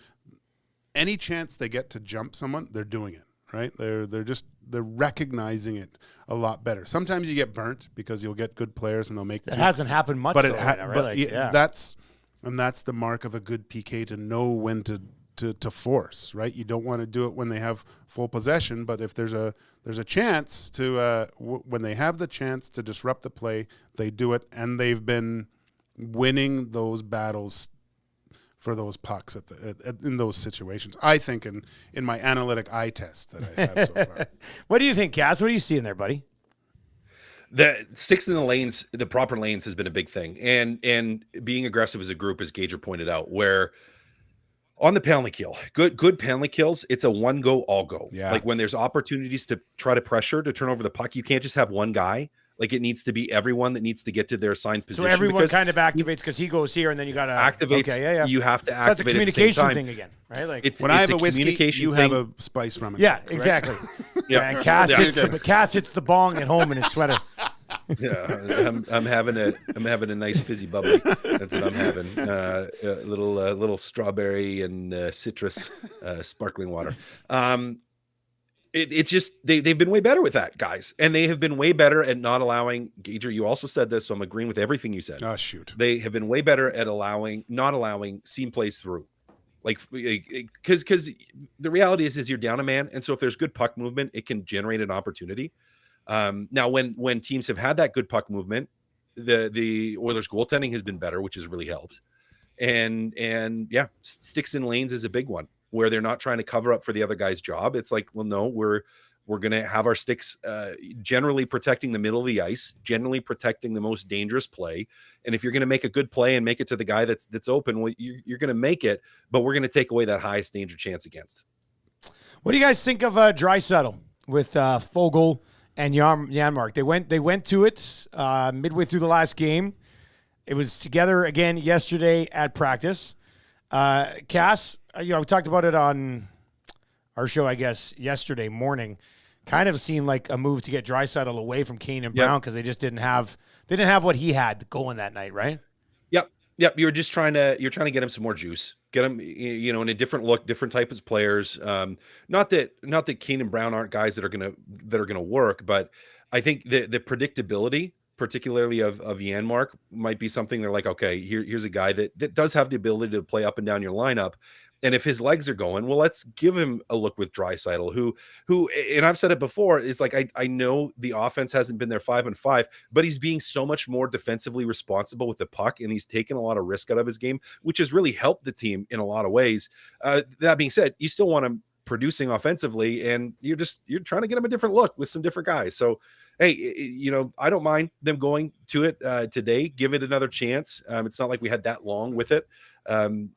any chance they get to jump someone, they're doing it. Right? They're recognizing it a lot better. Sometimes you get burnt because you'll get good players and they'll make that hasn't happened much, but that's the mark of a good PK, to know when to force. Right? You don't want to do it when they have full possession, but if there's a chance to when they have the chance to disrupt the play, they do it, and they've been winning those battles for those pucks in those situations. I think in my analytic eye test that I have so far. What do you think, Cass? What are you seeing there, buddy? The sticks in the lanes, the proper lanes, has been a big thing, and being aggressive as a group, as Gage pointed out, where on the penalty kill, good penalty kills, it's a one go, all go. Yeah. Like when there's opportunities to try to pressure to turn over the puck, you can't just have one guy. Like it needs to be everyone that needs to get to their assigned position. So everyone kind of activates because he goes here, and then you got to activate. Okay, you have to so activate. that's a communication thing again, right? Like when I have a whiskey, you have a spice rum. Yeah, exactly. Yeah, and Cass hits the bong at home in his sweater. Yeah, I'm having a nice fizzy bubbly. That's what I'm having. A little strawberry and citrus sparkling water. It's just they've been way better with that, guys, and they have been way better at not allowing. Gager, you also said this, so I'm agreeing with everything you said. Oh shoot, they have been way better at not allowing seam plays through. Like, because the reality is you're down a man, and so if there's good puck movement, it can generate an opportunity. Now, when teams have had that good puck movement, the Oilers goaltending has been better, which has really helped. And yeah, sticks in lanes is a big one where they're not trying to cover up for the other guy's job. It's like, well, no, we're going to have our sticks generally protecting the middle of the ice, generally protecting the most dangerous play. And if you're going to make a good play and make it to the guy that's open, well, you're going to make it, but we're going to take away that highest danger chance against. What do you guys think of Draisaitl with Foegele and Janmark? They went to it midway through the last game. It was together again yesterday at practice. Cass, we talked about it on our show, I guess, yesterday morning. Kind of seemed like a move to get Draisaitl away from Kane and Brown because they just didn't have what he had going that night, right? Yep. You're trying to get him some more juice, get him, in a different look, different type of players. Not that Kane and Brown aren't guys that are gonna work, but I think the predictability, particularly of Janmark, might be something they're like, okay, here's a guy that does have the ability to play up and down your lineup. And if his legs are going, well, let's give him a look with Draisaitl, who, and I've said it before, it's like, I know the offense hasn't been there 5-5, but he's being so much more defensively responsible with the puck, and he's taken a lot of risk out of his game, which has really helped the team in a lot of ways. That being said, you still want him producing offensively, and you're trying to get him a different look with some different guys. So, hey, I don't mind them going to it today. Give it another chance. It's not like we had that long with it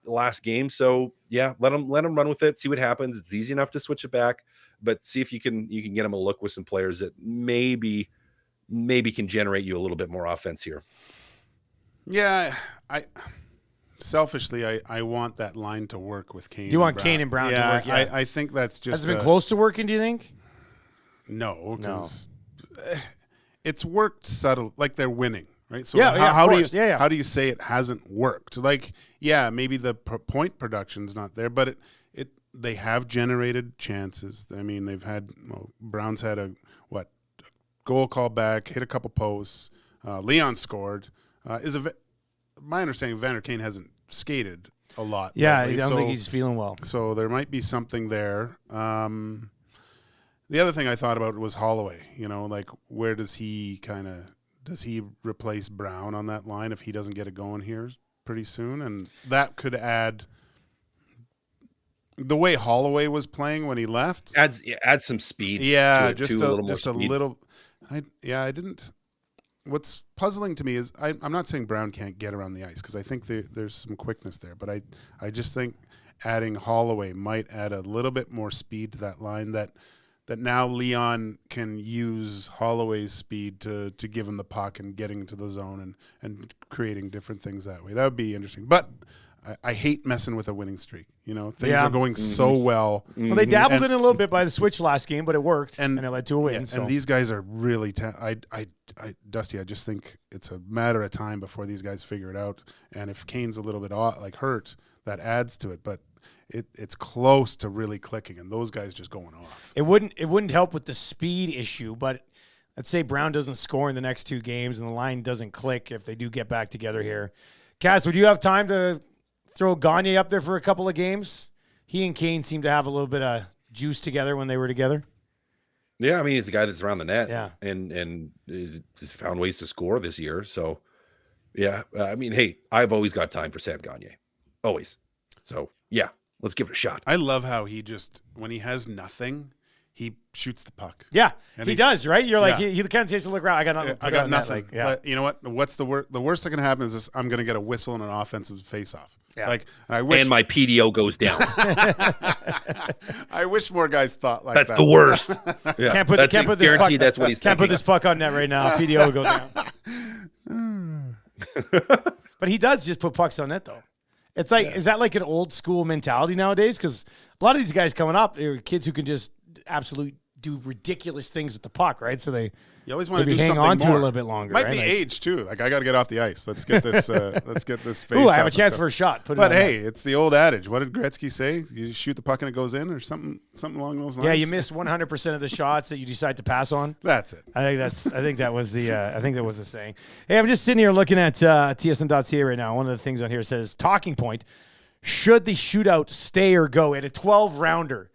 last game. So yeah, let them run with it. See what happens. It's easy enough to switch it back, but see if you can get them a look with some players that maybe can generate you a little bit more offense here. Yeah, selfishly, I want that line to work with Kane. You want Kane and Brown to work? Yeah, I think that's just. Has it been close to working? Do you think? No, because it's worked subtle. Like they're winning, right? So how do you say it hasn't worked? Like, yeah, maybe the point production's not there, but they have generated chances. I mean, they've had Brown's had a goal call back, hit a couple posts. Leon scored. My understanding, Vander Kane hasn't skated a lot. Yeah, lately, I don't think he's feeling well. So there might be something there. The other thing I thought about was Holloway. Like where does he replace Brown on that line if he doesn't get it going here pretty soon? And that could add the way Holloway was playing when he left. Adds some speed. Yeah, just a little. I didn't. What's puzzling to me is I'm not saying Brown can't get around the ice because I think there's some quickness there, but I just think adding Holloway might add a little bit more speed to that line that now Leon can use Holloway's speed to give him the puck and getting into the zone and creating different things that way. That would be interesting. But I hate messing with a winning streak. Things are going so well. Well, they dabbled in a little bit by the switch last game, but it worked, and it led to a win. And these guys are really Dusty, I just think it's a matter of time before these guys figure it out. And if Kane's a little bit hurt, that adds to it. But it's close to really clicking, and those guys just going off. It wouldn't help with the speed issue, but let's say Brown doesn't score in the next two games and the line doesn't click if they do get back together here. Cass, would you have time to throw Gagne up there for a couple of games? He and Kane seem to have a little bit of juice together when they were together. Yeah, I mean, he's a guy that's around the net, yeah, and just found ways to score this year. So, yeah, I mean, hey, I've always got time for Sam Gagne, always. So, yeah, let's give it a shot. I love how he just, when he has nothing, he shoots the puck. Yeah, and he does, right? You're like, he kind of takes a look around. I got nothing. Like, but you know what? What's the worst? The worst that can happen is this, I'm going to get a whistle and an offensive face-off. Yeah. Like, I wish, and my PDO goes down. I wish more guys thought like that. That's the worst. Yeah. Can't put this puck. That's what he's can't put thinking. this puck on net right now. PDO will go down. But he does just put pucks on net, though. It's like, is that like an old school mentality nowadays? Because a lot of these guys coming up, they're kids who can just absolutely do ridiculous things with the puck, right? So you always want to do hang something on more. to it a little bit longer. Might right? be age too. Like I got to get off the ice. Let's get this. Let's get this face. Ooh, I have a chance for a shot. But hey, it's the old adage. What did Gretzky say? You shoot the puck and it goes in, or something along those lines. Yeah, you miss 100% of the shots that you decide to pass on. That's it. I think that was the saying. Hey, I'm just sitting here looking at TSN.ca right now. One of the things on here says talking point. should the shootout stay or go? At a 12-rounder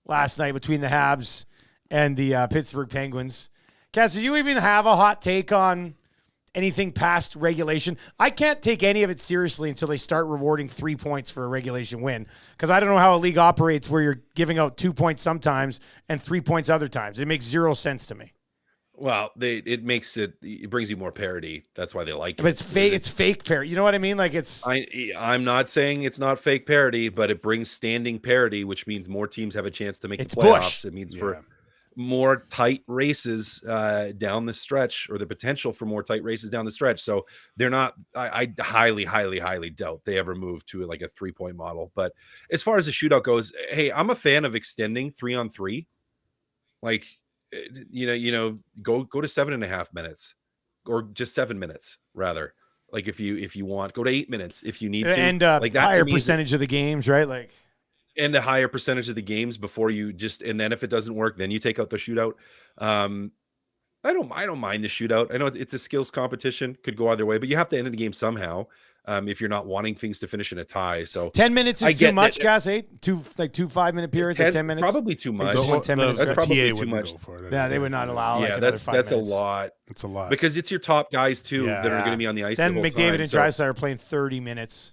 last night between the Habs and the Pittsburgh Penguins. Cass, did you even have a hot take on anything past regulation? I can't take any of it seriously until they start rewarding 3 points for a regulation win, because I don't know how a league operates where you're giving out 2 points sometimes and 3 points other times. It makes zero sense to me. Well, it brings you more parity. That's why they like it. But it's fake. It's fake parity. You know what I mean? Like I'm not saying it's not fake parity, but it brings standing parity, which means more teams have a chance to make the playoffs. Bush. It means for more tight races down the stretch, or the potential for more tight races down the stretch. So they're not, I highly, highly, highly doubt they ever move to like a 3-point model. But as far as the shootout goes, hey, I'm a fan of extending 3-on-3. Like, go to 7.5 minutes, or just 7 minutes rather. Like if you want, go to 8 minutes if you need to. And like that higher percentage of the games, right? Like, and a higher percentage of the games before you and then if it doesn't work, then you take out the shootout. I don't mind the shootout. I know it's a skills competition, could go either way, but you have to end the game somehow. If you're not wanting things to finish in a tie. So 10 minutes is too much, Cass. 2 5-minute periods at 10 minutes. Probably too much. That's probably too much. Yeah, they would not allow. Yeah, that's a lot. It's a lot because it's your top guys too that are going to be on the ice. Then the whole McDavid time, and Draisaitl are playing 30 minutes.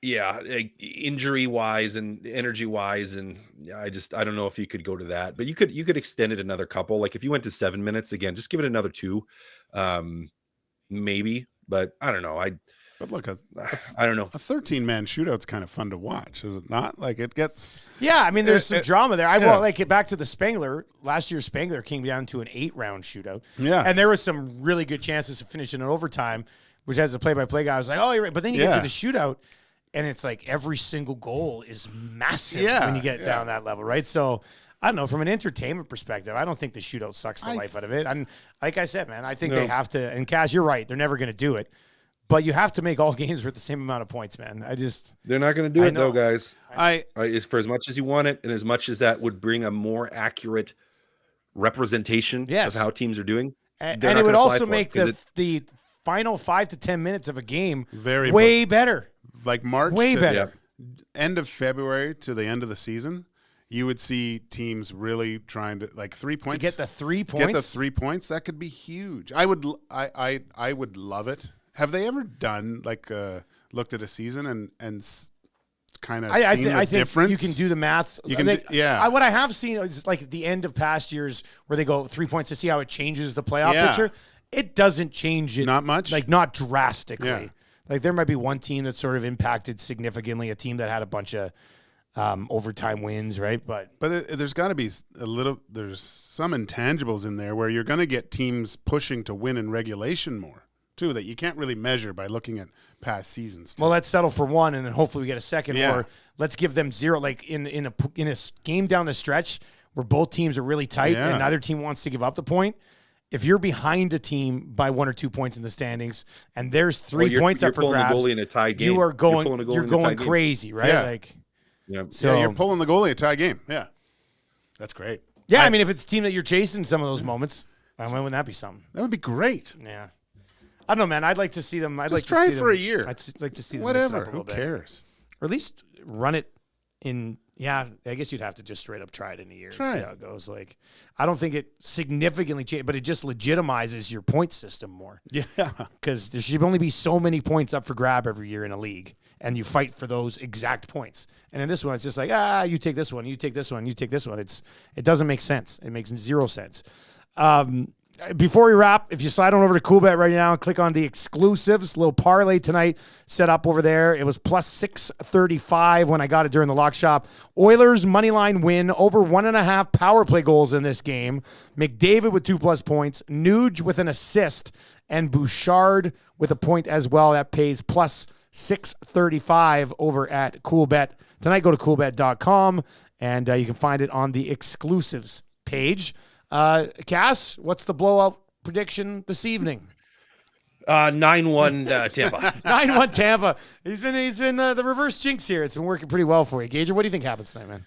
Yeah, like injury wise and energy wise, and I don't know if you could go to that, but you could extend it another couple. Like if you went to 7 minutes again, just give it another 2, maybe. But I don't know. But look, I don't know. A 13-man shootout's kind of fun to watch, is it not? Like it gets. Yeah, I mean, there's some drama there. I want like back to the Spengler. Last year, Spengler came down to an 8-round shootout. Yeah, and there was some really good chances to finish in an overtime, which as a play-by-play guy, I was like, oh, you're right. But then you get to the shootout, and it's like every single goal is massive when you get down that level, right? So I don't know. From an entertainment perspective, I don't think the shootout sucks the life out of it. And like I said, man, I think they have to. And Cass, you're right. They're never going to do it. But you have to make all games worth the same amount of points, man. They're not going to do it though, guys. Is for as much as you want it, and as much as that would bring a more accurate representation of how teams are doing, and it would also make the final 5 to 10 minutes of a game way better. Like March, way better. End of February to the end of the season, you would see teams really trying to 3 points. To get the 3 points. Get the 3 points. That could be huge. I would love it. Have they ever done looked at a season and kind of seen the difference? You can do the maths. You can, what I have seen is like at the end of past years where they go 3 points to see how it changes the playoff picture. It doesn't change it. Not much. Like not drastically. Yeah. Like there might be one team that sort of impacted significantly, a team that had a bunch of overtime wins, right? But there's got to be there's some intangibles in there where you're going to get teams pushing to win in regulation more too, that you can't really measure by looking at past seasons too. Well, let's settle for one, and then hopefully we get a second, or let's give them 0. Like in a game down the stretch where both teams are really tight and neither team wants to give up the point. If you're behind a team by 1 or 2 points in the standings, and there's 3 points up for grabs, goalie in a tie game. You're going crazy, right? Yeah. Like, so you're pulling the goalie in a tie game. Yeah, that's great. Yeah, I mean, if it's a team that you're chasing some of those moments, why wouldn't that be something? That would be great. Yeah, I don't know, man. I'd like to see them. Try it for a year. I'd like to see them. Whatever. Who cares? Or at least run it in. Yeah, I guess you'd have to just straight up try it in a year and see how it goes. Like, I don't think it significantly changes, but it just legitimizes your point system more. Yeah. Because there should only be so many points up for grab every year in a league, and you fight for those exact points. And in this one, it's just like, you take this one, you take this one, you take this one. It doesn't make sense. It makes 0 sense. Before we wrap, if you slide on over to CoolBet right now and click on the exclusives, little parlay tonight set up over there. It was plus 635 when I got it during the lock shop. Oilers moneyline win, over 1.5 power play goals in this game. McDavid with 2+ points, Nuge with an assist, and Bouchard with a point as well. That pays plus 635 over at CoolBet. Tonight, go to coolbet.com, and you can find it on the exclusives page. Cass, what's the blowout prediction this evening? 9-1 Tampa. 9-1 Tampa. He's been the reverse jinx here. It's been working pretty well for you. Gage, what do you think happens tonight, man?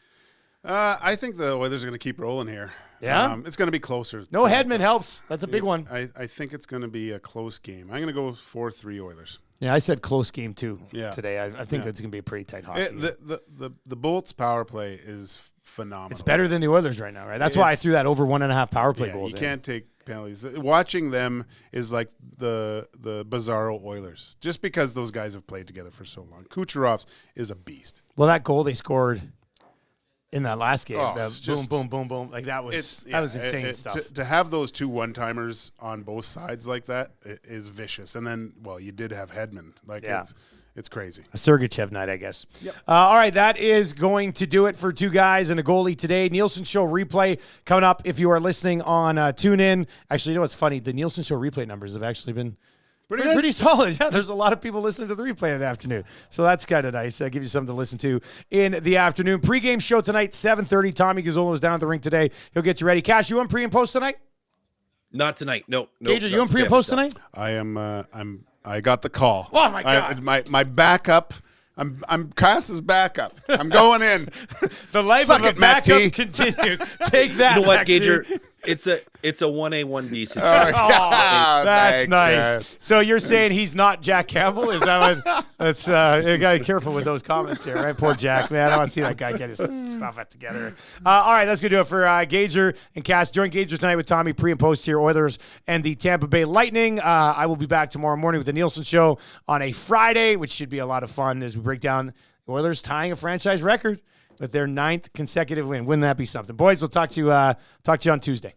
I think the Oilers are going to keep rolling here. Yeah? It's going to be closer. No Hedman helps. That's a big one. I think it's going to be a close game. I'm going to go 4-3 Oilers. Yeah, I said close game too today. I think Yeah. it's going to be a pretty tight hockey game. The Bolts power play is phenomenal. It's better than the Oilers right now, right? That's why I threw that over 1.5 power play goals. You can't take penalties. Watching them is like the bizarro Oilers, just because those guys have played together for so long. Kucherov's is a beast. Well, that goal they scored in that last game, just, boom, boom, boom, boom, like that was insane stuff. To have those 2 one-timers on both sides like that is vicious. And then, well, you did have Hedman. It's crazy. A Sergachev night, I guess. Yep. All right, that is going to do it for Two Guys and a Goalie today. Nielsen Show replay coming up if you are listening on TuneIn. Actually, you know what's funny? The Nielsen Show replay numbers have actually been pretty solid. Yeah, there's a lot of people listening to the replay in the afternoon. So that's kind of nice. Give you something to listen to in the afternoon. Pre-game show tonight, 7:30. Tommy Gazzolo is down at the rink today. He'll get you ready. Cash, you on pre and post tonight? Not tonight. No. Gage, are you on pre and post tonight? I am. I got the call. Oh my God! My backup. I'm Cass's backup. I'm going in. The life of a backup continues. Take that. You know what, Gage? It's a 1A 1B situation. That's thanks, nice. guys. So you're saying he's not Jack Campbell? Is that what? That's you gotta be careful with those comments here, right? Poor Jack, man. I don't want to see that guy get his stuff together. All right, that's gonna do it for Gager and Cass. Join Gager tonight with Tommy pre and post here, Oilers and the Tampa Bay Lightning. I will be back tomorrow morning with the Nielsen Show on a Friday, which should be a lot of fun as we break down the Oilers tying a franchise record with their 9th consecutive win. Wouldn't that be something? Boys, we'll talk to you on Tuesday.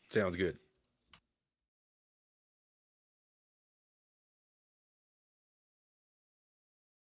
Sounds good.